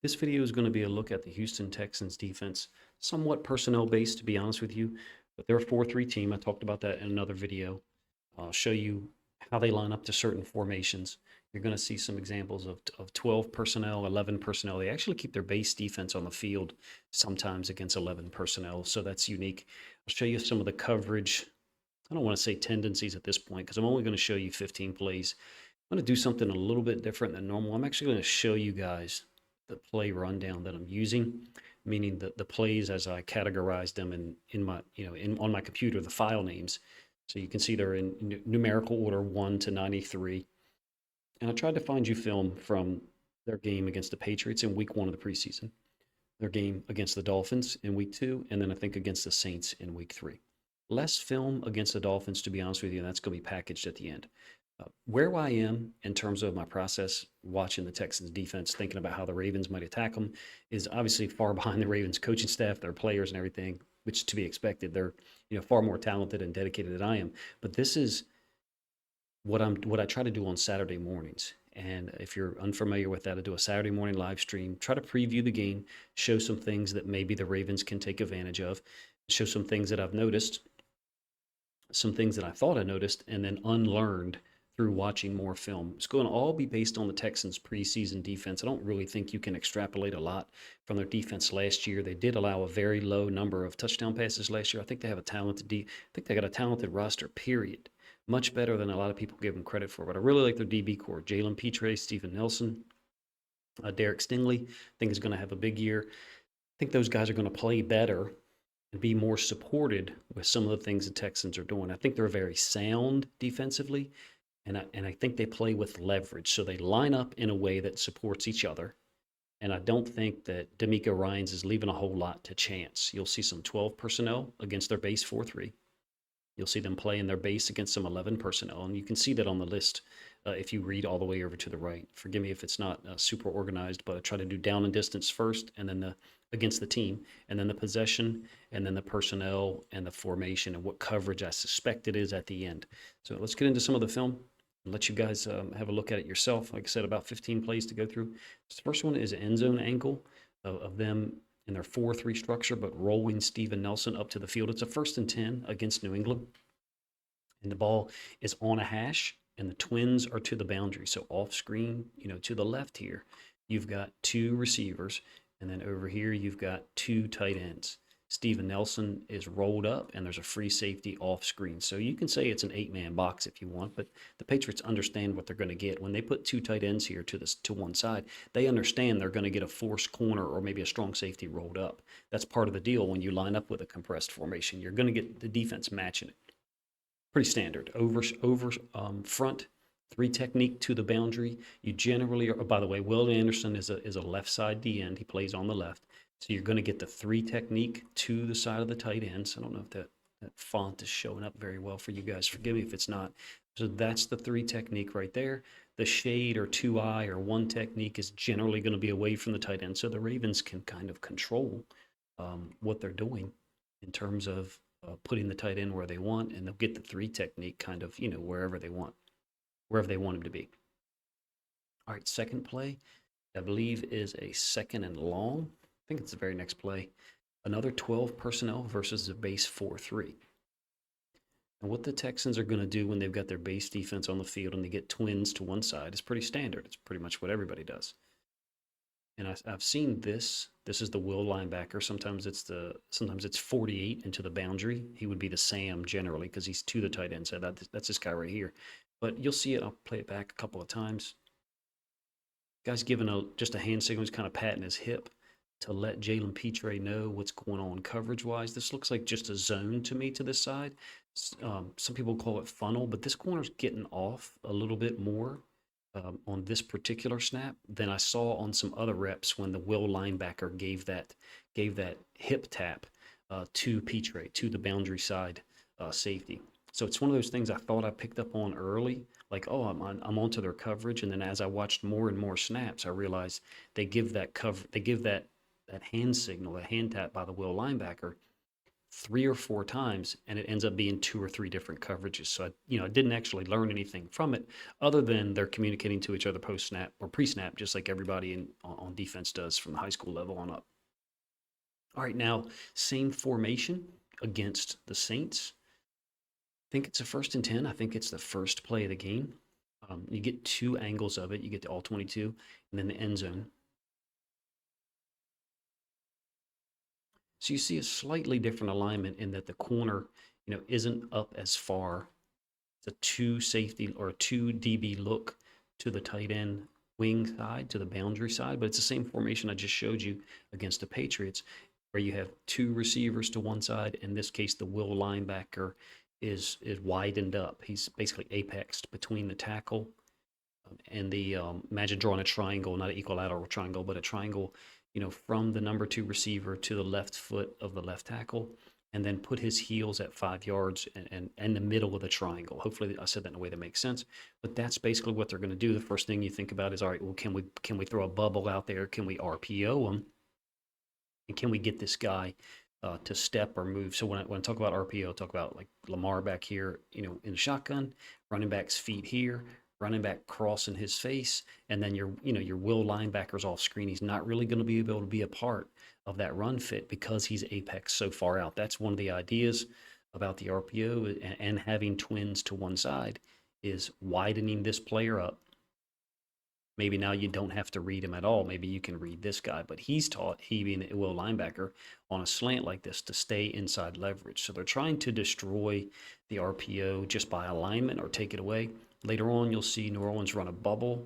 This video is going to be a look at the Houston Texans defense, somewhat personnel based, to be honest with you, but they're a 4-3 team. I talked about that in another video. I'll show you how they line up to certain formations. You're going to see some examples of 12 personnel, 11 personnel. They actually keep their base defense on the field sometimes against 11 personnel, so that's unique. I'll show you some of the coverage. I don't want to say tendencies at this point because I'm only going to show you 15 plays. I'm going to do something a little bit different than normal. I'm actually going to show you guys the play rundown that I'm using, meaning the plays as I categorize them in my on my computer, the file names. So you can see they're in numerical order 1 to 93. And I tried to find you film from their game against the Patriots in week 1 of the preseason, their game against the Dolphins in week 2, and then I think against the Saints in week 3. Less film against the Dolphins, to be honest with you, and that's going to be packaged at the end. Where I am in terms of my process watching the Texans defense, thinking about how the Ravens might attack them, is obviously far behind the Ravens coaching staff, their players and everything, which to be expected. They're far more talented and dedicated than I am. But this is what I try to do on Saturday mornings. And if you're unfamiliar with that, I do a Saturday morning live stream, try to preview the game, show some things that maybe the Ravens can take advantage of, show some things that I've noticed, some things that I thought I noticed, and then unlearned through watching more film. It's going to all be based on the Texans' preseason defense. I don't really think you can extrapolate a lot from their defense last year. They did allow a very low number of touchdown passes last year. I think they have I think they got a talented roster, period. Much better than a lot of people give them credit for. But I really like their DB core. Jalen Petre, Steven Nelson, Derek Stingley, I think is going to have a big year. I think those guys are going to play better and be more supported with some of the things the Texans are doing. I think they're very sound defensively. And I think they play with leverage. So they line up in a way that supports each other. And I don't think that D'Amico Ryans is leaving a whole lot to chance. You'll see some 12 personnel against their base 4-3. You'll see them play in their base against some 11 personnel. And you can see that on the list if you read all the way over to the right. Forgive me if it's not super organized, but I try to do down and distance first, and then against the team, and then the possession, and then the personnel and the formation and what coverage I suspect it is at the end. So let's get into some of the film and let you guys have a look at it yourself. Like I said, about 15 plays to go through. So the first one is an end zone angle of them in their 4-3 structure, but rolling Steven Nelson up to the field. It's a 1st and 10 against New England. And the ball is on a hash, and the Twins are to the boundary. So off screen, to the left here, you've got 2 receivers. And then over here, you've got 2 tight ends. Steven Nelson is rolled up, and there's a free safety off screen. So you can say it's an 8-man box if you want, but the Patriots understand what they're going to get. When they put 2 tight ends here to one side, they understand they're going to get a forced corner or maybe a strong safety rolled up. That's part of the deal when you line up with a compressed formation. You're going to get the defense matching it. Pretty standard. Over front, 3 technique to the boundary. You generally are, by the way, Will Anderson is a left side D end. He plays on the left. So you're going to get the 3 technique to the side of the tight ends. I don't know if that font is showing up very well for you guys. Forgive me if it's not. So that's the 3 technique right there. The shade or 2-eye or 1 technique is generally going to be away from the tight end. So the Ravens can kind of control what they're doing in terms of putting the tight end where they want, and they'll get the 3 technique kind of, wherever they want him to be. All right, second play, I believe is a 2nd and long. I think it's the very next play. Another 12 personnel versus the base 4-3. And what the Texans are going to do when they've got their base defense on the field and they get twins to one side is pretty standard. It's pretty much what everybody does. And I've seen this. This is the will linebacker. Sometimes it's 48 into the boundary. He would be the Sam generally because he's to the tight end. So that's this guy right here. But you'll see it. I'll play it back a couple of times. Guy's giving just a hand signal. He's kind of patting his hip to let Jalen Petre know what's going on coverage-wise. This looks like just a zone to me to this side. Some people call it funnel, but this corner's getting off a little bit more on this particular snap than I saw on some other reps when the will linebacker gave that hip tap to Petre, to the boundary side safety. So it's one of those things I thought I picked up on early, like, oh, I'm onto their coverage, and then as I watched more and more snaps, I realized they give that hand signal, a hand tap by the will linebacker 3 or 4 times, and it ends up being 2 or 3 different coverages. So I didn't actually learn anything from it other than they're communicating to each other post snap or pre snap, just like everybody on defense does from the high school level on up. All right, now same formation against the Saints. I think it's a 1st and 10. I think it's the first play of the game. You get 2 angles of it. You get the all 22 and then the end zone. So you see a slightly different alignment in that the corner, isn't up as far. It's a 2 safety or a 2 DB look to the tight end wing side, to the boundary side, but it's the same formation I just showed you against the Patriots, where you have 2 receivers to one side. In this case, the will linebacker is widened up. He's basically apexed between the tackle and the imagine drawing a triangle, not an equilateral triangle, but a triangle, from the number 2 receiver to the left foot of the left tackle, and then put his heels at 5 yards and the middle of the triangle. Hopefully, I said that in a way that makes sense. But that's basically what they're going to do. The first thing you think about is, all right, well, can we throw a bubble out there? Can we RPO him? And can we get this guy to step or move? So when I talk about RPO, I talk about like Lamar back here, in the shotgun, running back's feet here, running back crossing his face, and then your will linebacker's off screen. He's not really going to be able to be a part of that run fit because he's apex so far out. That's one of the ideas about the RPO and having twins to one side is widening this player up. Maybe now you don't have to read him at all. Maybe you can read this guy, but he's taught, he being a will linebacker, on a slant like this to stay inside leverage. So they're trying to destroy the RPO just by alignment or take it away. Later on, you'll see New Orleans run a bubble,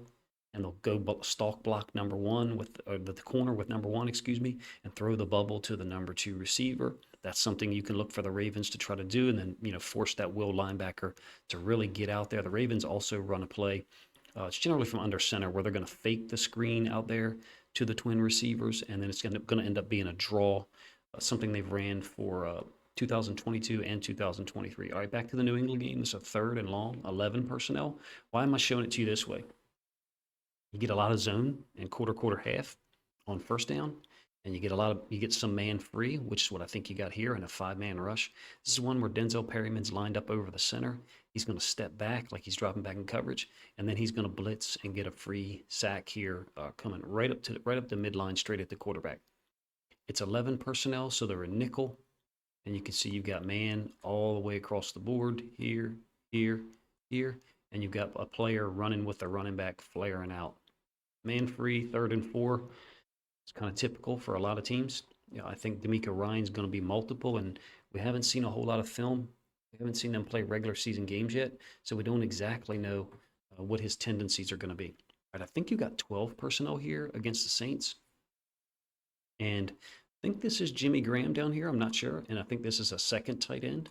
and they'll go stalk block number 1 with the corner with number 1, and throw the bubble to the number 2 receiver. That's something you can look for the Ravens to try to do, and then force that will linebacker to really get out there. The Ravens also run a play. It's generally from under center where they're going to fake the screen out there to the twin receivers, and then it's going to end up being a draw, something they've ran for 2022 and 2023. All right, back to the New England game. It's a 3rd and long, 11 personnel. Why am I showing it to you this way? You get a lot of zone and quarter half on 1st down, and you get some man free, which is what I think you got here in a 5-man rush. This is one where Denzel Perryman's lined up over the center. He's going to step back like he's dropping back in coverage, and then he's going to blitz and get a free sack here, coming right up the midline, straight at the quarterback. It's 11 personnel, so they're a nickel, and you can see you've got man all the way across the board here, here, here, and you've got a player running with the running back flaring out. Man free, 3rd and 4. It's kind of typical for a lot of teams. I think D'Amico Ryan's going to be multiple, and we haven't seen a whole lot of film. We haven't seen them play regular season games yet, so we don't exactly know what his tendencies are going to be. Right, I think you got 12 personnel here against the Saints, and I think this is Jimmy Graham down here. I'm not sure, and I think this is a 2nd tight end.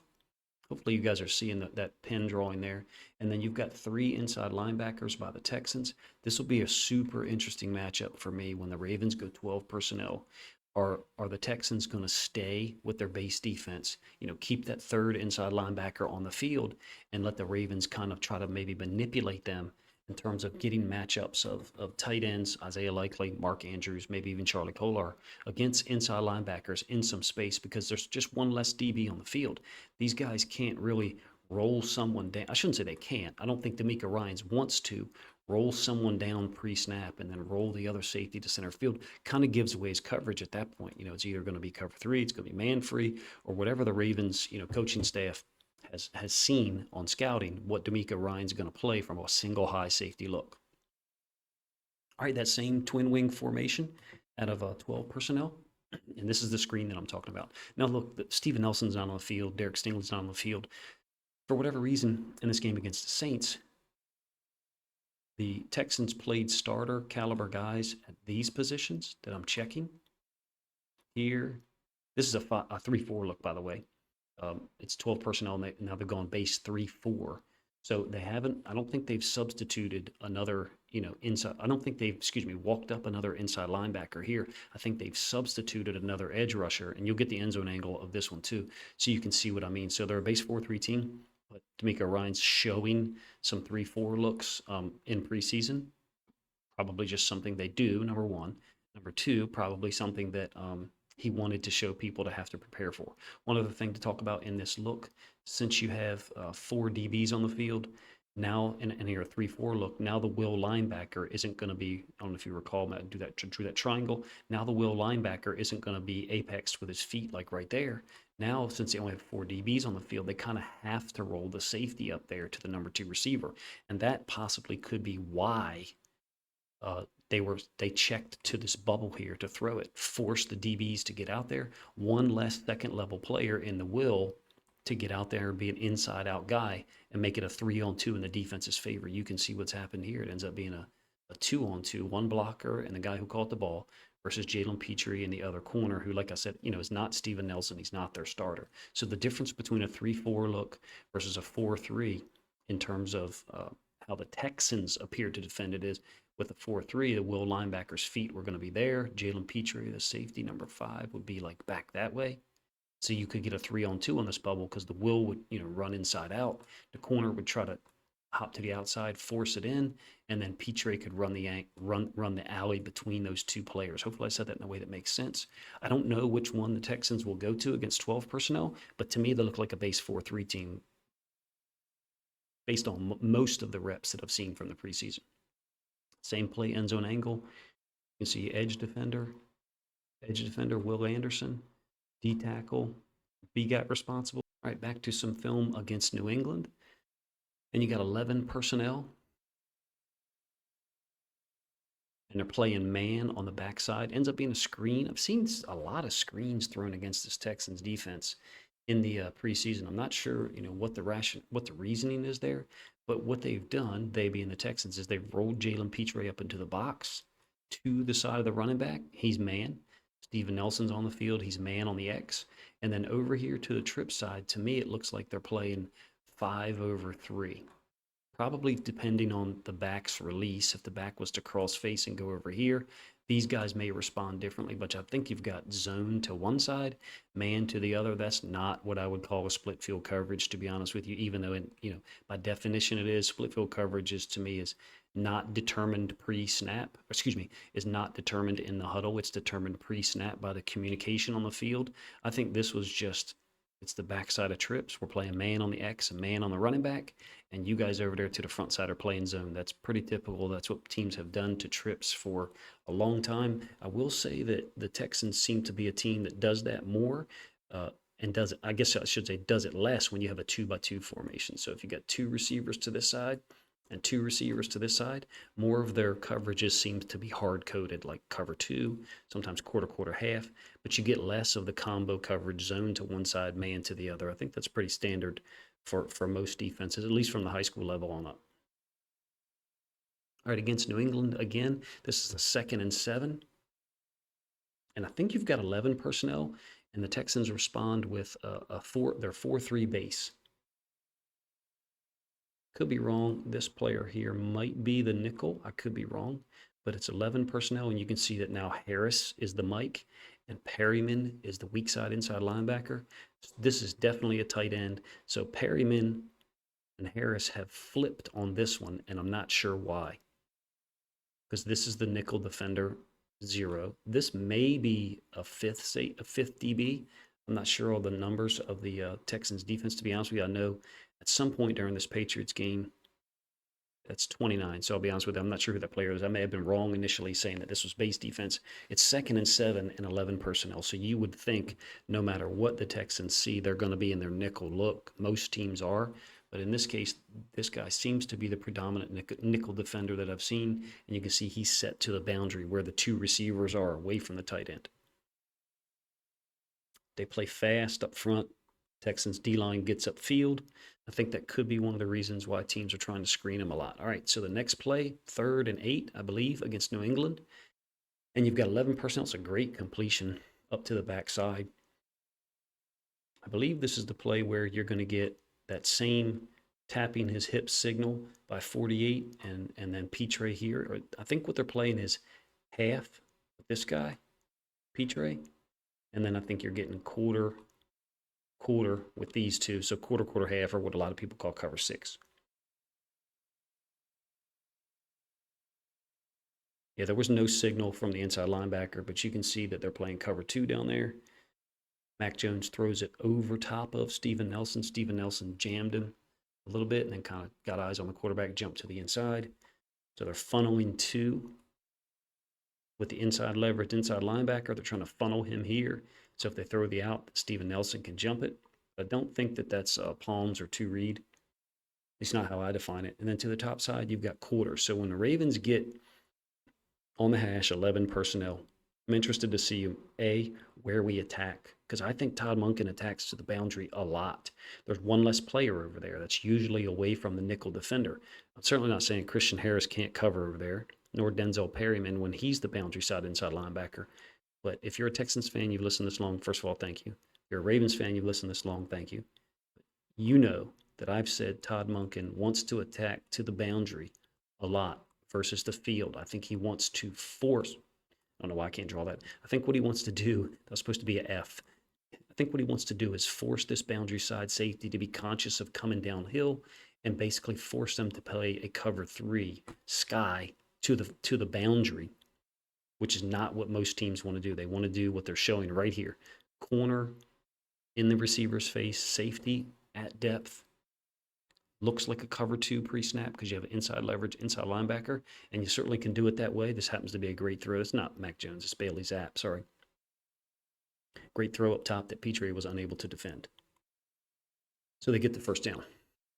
Hopefully you guys are seeing that pin drawing there. And then you've got 3 inside linebackers by the Texans. This will be a super interesting matchup for me when the Ravens go 12 personnel. Are the Texans going to stay with their base defense, keep that 3rd inside linebacker on the field and let the Ravens kind of try to maybe manipulate them in terms of getting matchups of tight ends, Isaiah Likely, Mark Andrews, maybe even Charlie Kolar, against inside linebackers in some space because there's just one less DB on the field. These guys can't really roll someone down. I shouldn't say they can't. I don't think D'Amico Ryans wants to roll someone down pre-snap and then roll the other safety to center field. Kind of gives away his coverage at that point. It's either going to be cover 3, it's going to be man free, or whatever the Ravens, coaching staff has seen on scouting what D'Amico Ryan's going to play from a single high safety look. All right, that same twin wing formation out of 12 personnel. And this is the screen that I'm talking about. Now look, Steven Nelson's not on the field. Derek Stingley's not on the field. For whatever reason, in this game against the Saints, the Texans played starter caliber guys at these positions that I'm checking. Here, this is a 3-4 look, by the way. It's 12 personnel, and now they've gone base 3-4. So I don't think they've substituted another, inside. I don't think they've, walked up another inside linebacker here. I think they've substituted another edge rusher, and you'll get the end zone angle of this one too, so you can see what I mean. So they're a base 4-3 team, but D'Amico Ryan's showing some 3-4 looks in preseason. Probably just something they do, number 1. Number 2, probably something that he wanted to show people to have to prepare for. One other thing to talk about in this look, since you have 4 DBs on the field, now in your 3-4 look, now the will linebacker isn't going to be, I don't know if you recall, Matt, drew that triangle. Now the will linebacker isn't going to be apexed with his feet like right there. Now, since they only have 4 DBs on the field, they kind of have to roll the safety up there to the number 2 receiver. And that possibly could be why they checked to this bubble here to throw it, force the DBs to get out there, one less second level player in the will to get out there and be an inside out guy and make it a 3-on-2 in the defense's favor. You can see what's happened here. It ends up being a 2-on-2, one blocker and the guy who caught the ball versus Jalen Petrie in the other corner, who, like I said, is not Steven Nelson. He's not their starter. So the difference between a 3-4 look versus a 4-3 in terms of how the Texans appeared to defend it is with the 4-3, the will linebacker's feet were going to be there. Jalen Petrie, the safety number 5, would be like back that way. So you could get a 3-on-2 on this bubble because the will would, run inside out. The corner would try to hop to the outside, force it in, and then Petrie could run the alley between those two players. Hopefully I said that in a way that makes sense. I don't know which one the Texans will go to against 12 personnel, but to me they look like a base 4-3 team based on most of the reps that I've seen from the preseason. Same play, end zone angle. You can see edge defender, Will Anderson, D tackle, B gap responsible. All right, back to some film against New England. And you got 11 personnel. And they're playing man on the backside. Ends up being a screen. I've seen a lot of screens thrown against this Texans defense in the preseason. I'm not sure, what the reasoning is there, but what they've done, they being the Texans, is they've rolled Jalen Petrie up into the box to the side of the running back. He's man. Steven Nelson's on the field. He's man on the X. And then over here to the trip side, to me, it looks like they're playing 5-over-3. Probably depending on the back's release. If the back was to cross face and go over here, these guys may respond differently, but I think you've got zone to one side, man to the other. That's not what I would call a split field coverage, to be honest with you, even though, by definition it is. Split field coverage is not determined pre-snap, is not determined in the huddle. It's determined pre-snap by the communication on the field. I think this was it's the backside of trips. We're playing man on the X and man on the running back, and you guys over there to the front side are playing zone. That's pretty typical. That's what teams have done to trips for a long time. I will say that the Texans seem to be a team that does that more and does it, I guess I should say, does it less when you have a 2-by-2 formation. So if you got 2 receivers to this side and 2 receivers to this side, more of their coverages seem to be hard-coded, like cover 2, sometimes quarter, half, but you get less of the combo coverage, zone to one side, man to the other. I think that's pretty standard for most defenses, at least from the high school level on up. All right, against New England, again, this is a 2nd and 7. And I think you've got 11 personnel, and the Texans respond with their 4-3 base. Could be wrong. This player here might be the nickel. I could be wrong, but it's 11 personnel, and you can see that now Harris is the Mike, and Perryman is the weak side inside linebacker. This is definitely a tight end. So Perryman and Harris have flipped on this one, and I'm not sure why. Because this is the nickel defender 0. This may be a fifth DB. I'm not sure all the numbers of the Texans defense, to be honest with you. I know at some point during this Patriots game, that's 29. So I'll be honest with you, I'm not sure who that player is. I may have been wrong initially saying that this was base defense. It's 2nd and 7 and 11 personnel. So you would think no matter what the Texans see, they're going to be in their nickel look. Most teams are. But in this case, this guy seems to be the predominant nickel defender that I've seen. And you can see he's set to the boundary where the 2 receivers are away from the tight end. They play fast up front. Texans D-line gets upfield. I think that could be one of the reasons why teams are trying to screen them a lot. All right, so the next play, 3rd and 8, I believe, against New England. And you've got 11 personnel. It's a great completion up to the backside. I believe this is the play where you're going to get that same tapping his hip signal by 48 and then Petrie here. I think what they're playing is half with this guy, Petrie. And then I think you're getting quarter with these two. So quarter, half, or what a lot of people call cover 6. Yeah, there was no signal from the inside linebacker, but you can see that they're playing cover two down there. Mac Jones throws it over top of Steven Nelson. Steven Nelson jammed him a little bit and then kind of got eyes on the quarterback, jumped to the inside. So they're funneling two with the inside leverage, inside linebacker. They're trying to funnel him here. So if they throw the out, Steven Nelson can jump it. I don't think that that's palms or two read. It's not how I define it. And then to the top side, you've got quarters. So when the Ravens get on the hash 11 personnel, I'm interested to see where we attack, because I think Todd Monken attacks to the boundary a lot. There's one less player over there that's usually away from the nickel defender. I'm certainly not saying Christian Harris can't cover over there, nor Denzel Perryman when he's the boundary side inside linebacker. But if you're a Texans fan, you've listened this long, first of all, thank you. If you're a Ravens fan, you've listened this long, thank you. You know that I've said Todd Monken wants to attack to the boundary a lot versus the field. I think he wants to force. I don't know why I can't draw that. I think what he wants to do, that's supposed to be an F. I think what he wants to do is force this boundary side safety to be conscious of coming downhill and basically force them to play a cover three sky to the boundary, which is not what most teams want to do. They want to do what they're showing right here. Corner in the receiver's face, safety at depth. Looks like a cover two pre-snap because you have inside leverage, inside linebacker, and you certainly can do it that way. This happens to be a great throw. It's not Mac Jones, it's Bailey Zapp, sorry. Great throw up top that Pitre was unable to defend. So they get the first down.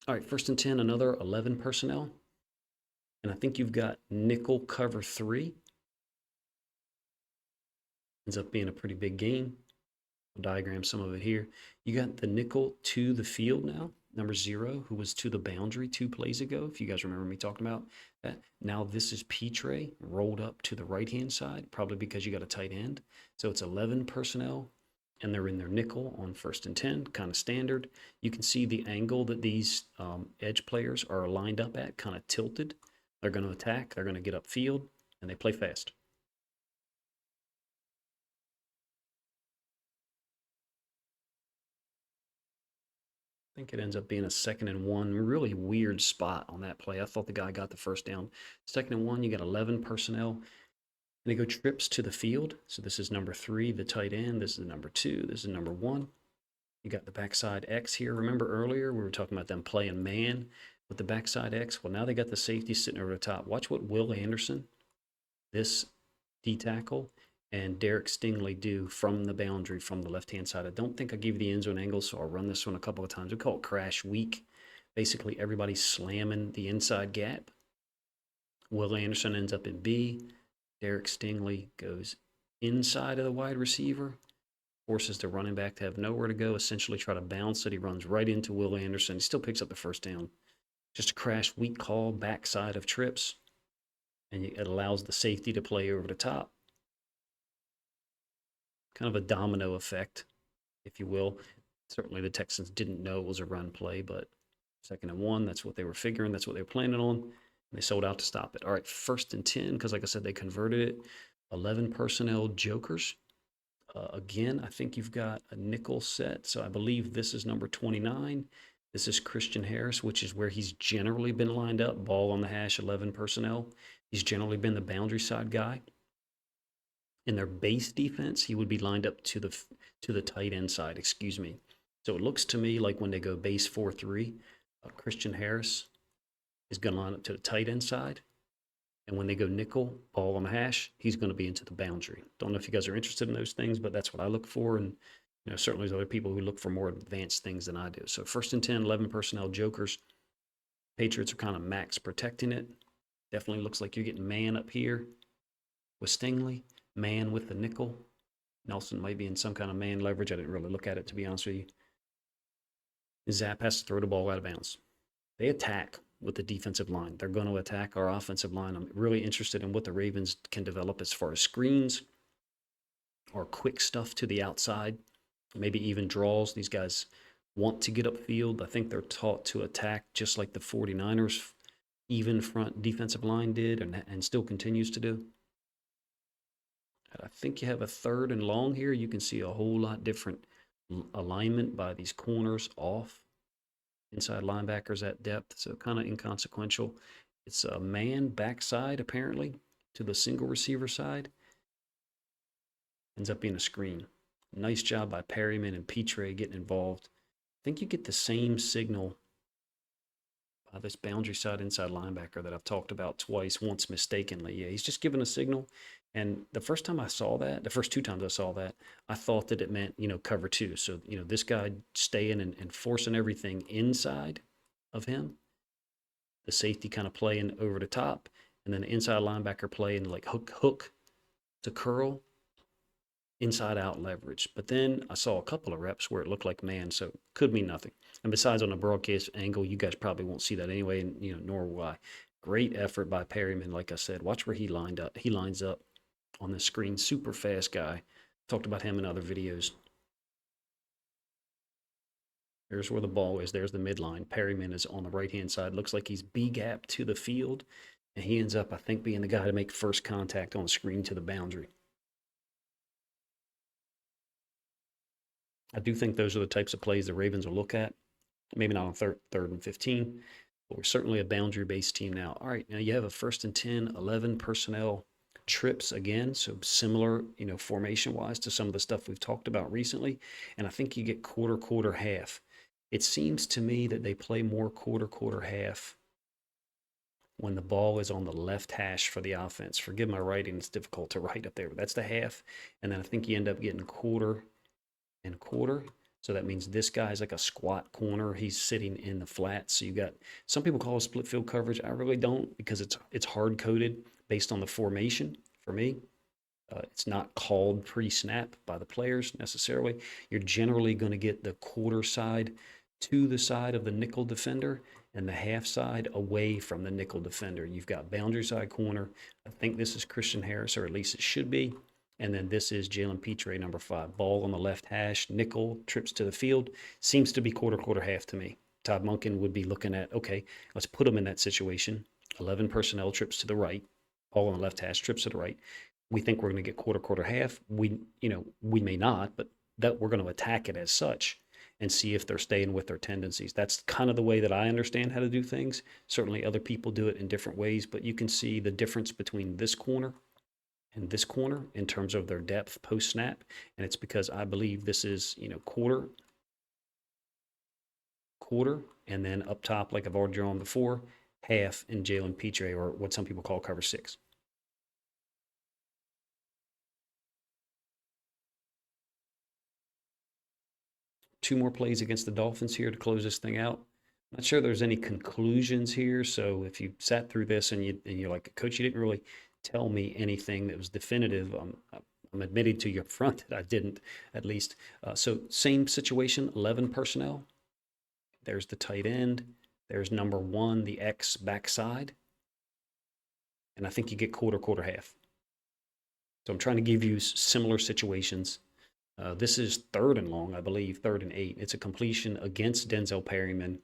All right, 1st and 10, another 11 personnel. And I think you've got nickel cover three. Ends up being a pretty big gain. I'll diagram some of it here. You got the nickel to the field now. Number 0, who was to the boundary 2 plays ago, if you guys remember me talking about that. Now this is Pitre rolled up to the right-hand side, probably because you got a tight end. So it's 11 personnel, and they're in their nickel on 1st and 10, kind of standard. You can see the angle that these edge players are lined up at, kind of tilted. They're going to attack, they're going to get upfield, and they play fast. I think it ends up being a 2nd and 1. Really weird spot on that play. I thought the guy got the first down. 2nd and 1, you got 11 personnel. And they go trips to the field. So this is number 3, the tight end. This is number 2. This is number 1. You got the backside X here. Remember earlier we were talking about them playing man with the backside X? Well, now they got the safety sitting over the top. Watch what Will Anderson, this D tackle, and Derek Stingley do from the boundary from the left-hand side. I don't think I gave you the end zone angle, so I'll run this one a couple of times. We call it crash week. Basically, everybody's slamming the inside gap. Will Anderson ends up in B. Derek Stingley goes inside of the wide receiver, forces the running back to have nowhere to go, essentially try to bounce it. He runs right into Will Anderson. He still picks up the first down. Just a crash week call, backside of trips, and it allows the safety to play over the top. Kind of a domino effect, if you will. Certainly the Texans didn't know it was a run play, but 2nd and 1, that's what they were figuring. That's what they were planning on. And they sold out to stop it. All right, 1st and 10, because like I said, they converted it. 11 personnel jokers. Again, I think you've got a nickel set. So I believe this is number 29. This is Christian Harris, which is where he's generally been lined up. Ball on the hash, 11 personnel. He's generally been the boundary side guy. In their base defense, he would be lined up to the tight end side, excuse me. So it looks to me like when they go base 4-3, Christian Harris is going to line up to the tight end side. And when they go nickel, ball on the hash, he's going to be into the boundary. Don't know if you guys are interested in those things, but that's what I look for. And certainly there's other people who look for more advanced things than I do. So 1st and 10, 11 personnel jokers. Patriots are kind of max protecting it. Definitely looks like you're getting man up here with Stingley. Man with the nickel. Nelson might be in some kind of man leverage. I didn't really look at it, to be honest with you. Zapp has to throw the ball out of bounds. They attack with the defensive line. They're going to attack our offensive line. I'm really interested in what the Ravens can develop as far as screens or quick stuff to the outside, maybe even draws. These guys want to get upfield. I think they're taught to attack just like the 49ers even front defensive line did and still continues to do. I think you have a 3rd and long here. You can see a whole lot different alignment by these corners off. Inside linebackers at depth, so kind of inconsequential. It's a man backside, apparently, to the single receiver side. Ends up being a screen. Nice job by Perryman and Petre getting involved. I think you get the same signal by this boundary side inside linebacker that I've talked about twice, once mistakenly. Yeah, he's just giving a signal. And the first time I saw that, the first two times I saw that, I thought that it meant, cover two. So, this guy staying and forcing everything inside of him, the safety kind of playing over the top, and then the inside linebacker playing like hook to curl, inside out leverage. But then I saw a couple of reps where it looked like man, so could mean nothing. And besides, on a broadcast angle, you guys probably won't see that anyway, and nor will I. Great effort by Perryman, like I said. Watch where he lines up on the screen. Super fast guy. Talked about him in other videos. There's where the ball is. There's the midline. Perryman is on the right-hand side. Looks like he's B-gap to the field. And he ends up, I think, being the guy to make first contact on the screen to the boundary. I do think those are the types of plays the Ravens will look at. Maybe not on third and 15, but we're certainly a boundary-based team now. All right, now you have a 1st and 10, 11 personnel trips again, so similar, formation-wise to some of the stuff we've talked about recently. And I think you get quarter, half. It seems to me that they play more quarter, half when the ball is on the left hash for the offense. Forgive my writing, it's difficult to write up there, but that's the half. And then I think you end up getting quarter and quarter. So that means this guy's like a squat corner. He's sitting in the flat. So you got, some people call it split field coverage. I really don't, because it's hard coded based on the formation for me. It's not called pre-snap by the players necessarily. You're generally going to get the quarter side to the side of the nickel defender and the half side away from the nickel defender. You've got boundary side corner. I think this is Christian Harris, or at least it should be. And then this is Jalen Petre, number 5. Ball on the left hash, nickel, trips to the field. Seems to be quarter, half to me. Todd Monken would be looking at, okay, let's put him in that situation. 11 personnel, trips to the right. Ball on the left hash, trips to the right. We think we're going to get quarter, half. We may not, but that we're going to attack it as such and see if they're staying with their tendencies. That's kind of the way that I understand how to do things. Certainly other people do it in different ways, but you can see the difference between this corner and this corner in terms of their depth post snap. And it's because I believe this is, quarter, and then up top, like I've already drawn before, half in Jalen Petre, or what some people call cover 6. Two more plays against the Dolphins here to close this thing out. Not sure there's any conclusions here. So if you sat through this and you're like, Coach, you didn't really tell me anything that was definitive, I'm admitting to you up front that I didn't, at least. So same situation, 11 personnel. There's the tight end. There's number 1, the X backside. And I think you get quarter, half. So I'm trying to give you similar situations. This is 3rd and long, I believe, 3rd and 8. It's a completion against Denzel Perryman.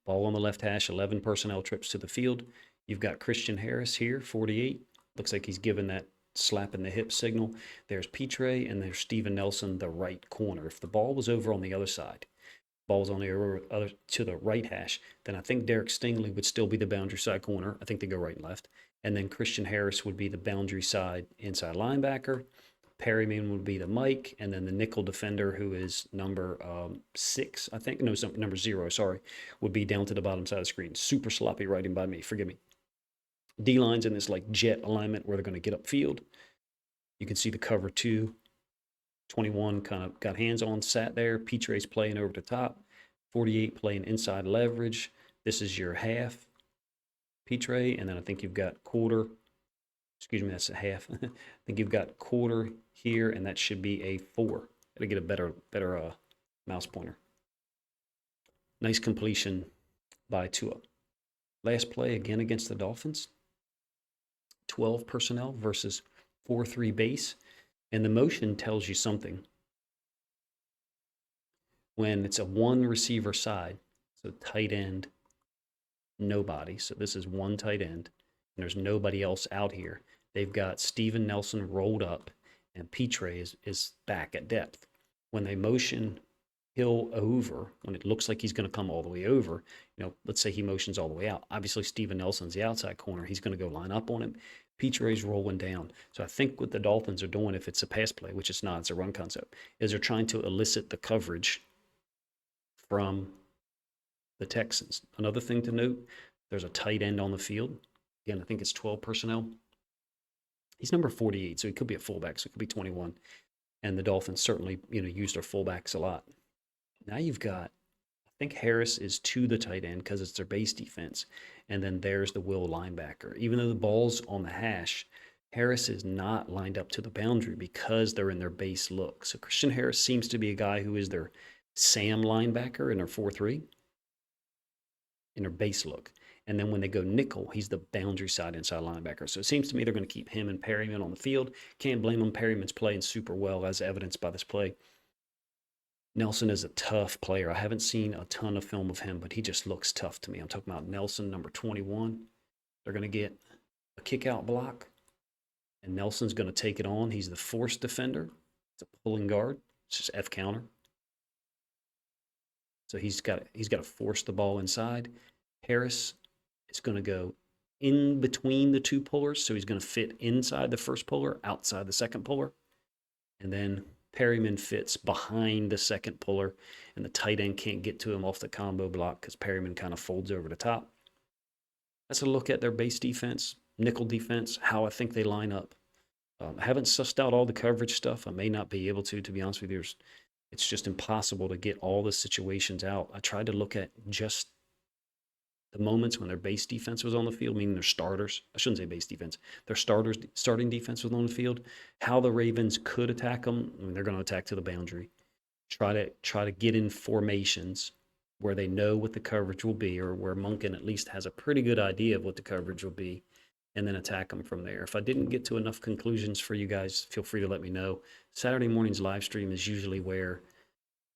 Ball on the left hash, 11 personnel, trips to the field. You've got Christian Harris here, 48. Looks like he's given that slap in the hip signal. There's Petre, and there's Steven Nelson, the right corner. If the ball was over on the other side, ball was on the other to the right hash, then I think Derek Stingley would still be the boundary side corner. I think they go right and left. And then Christian Harris would be the boundary side inside linebacker. Perryman would be the Mike, and then the nickel defender, who is number 6, I think. No, number 0, sorry, would be down to the bottom side of the screen. Super sloppy writing by me, forgive me. D-line's in this like jet alignment where they're going to get upfield. You can see the cover 2. 21 kind of got hands on, sat there. Petre's playing over the top. 48 playing inside leverage. This is your half, Petre, and then I think you've got quarter. Excuse me, that's a half. I think you've got quarter here, and that should be a 4. It'll get a better mouse pointer. Nice completion by Tua. Last play again against the Dolphins. 12 personnel versus 4-3 base. And the motion tells you something. When it's a 1 receiver side, so tight end, nobody. So this is 1 tight end, and there's nobody else out here. They've got Steven Nelson rolled up, and Petre is back at depth. When they motion he'll over when it looks like he's going to come all the way over. Let's say he motions all the way out. Obviously, Steven Nelson's the outside corner. He's going to go line up on him. Petre's rolling down. So I think what the Dolphins are doing, if it's a pass play, which it's not, it's a run concept, is they're trying to elicit the coverage from the Texans. Another thing to note, there's a tight end on the field. Again, I think it's 12 personnel. He's number 48, so he could be a fullback, so it could be 21. And the Dolphins certainly, use their fullbacks a lot. Now you've got, I think Harris is to the tight end because it's their base defense. And then there's the will linebacker. Even though the ball's on the hash, Harris is not lined up to the boundary because they're in their base look. So Christian Harris seems to be a guy who is their Sam linebacker in their 4-3, in their base look. And then when they go nickel, he's the boundary side inside linebacker. So it seems to me they're going to keep him and Perryman on the field. Can't blame him. Perryman's playing super well, as evidenced by this play. Nelson is a tough player. I haven't seen a ton of film of him, but he just looks tough to me. I'm talking about Nelson, number 21. They're going to get a kick-out block, and Nelson's going to take it on. He's the force defender. It's a pulling guard. It's just F counter. So he's got to force the ball inside. Harris is going to go in between the two pullers, so he's going to fit inside the first puller, outside the second puller. And then Perryman fits behind the second puller, and the tight end can't get to him off the combo block because Perryman kind of folds over the top. That's a look at their base defense, nickel defense, how I think they line up. I haven't sussed out all the coverage stuff. I may not be able to be honest with you. It's just impossible to get all the situations out. I tried to look at just the moments when their base defense was on the field, meaning their starters. I shouldn't say base defense. Their starting defense was on the field. How the Ravens could attack them. I mean, they're going to attack to the boundary. Try to get in formations where they know what the coverage will be, or where Monken at least has a pretty good idea of what the coverage will be, and then attack them from there. If I didn't get to enough conclusions for you guys, feel free to let me know. Saturday morning's live stream is usually where,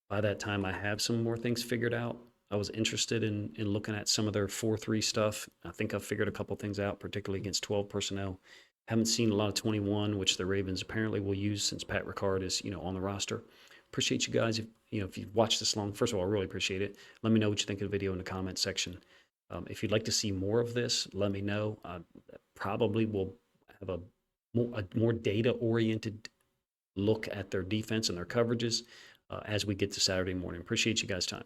by that time, I have some more things figured out. I was interested in looking at some of their 4-3 stuff. I think I've figured a couple things out, particularly against 12 personnel. Haven't seen a lot of 21, which the Ravens apparently will use since Pat Ricard is, on the roster. Appreciate you guys. If you've watched this long, first of all, I really appreciate it. Let me know what you think of the video in the comment section. If you'd like to see more of this, let me know. Probably will have a more data-oriented look at their defense and their coverages as we get to Saturday morning. Appreciate you guys' time.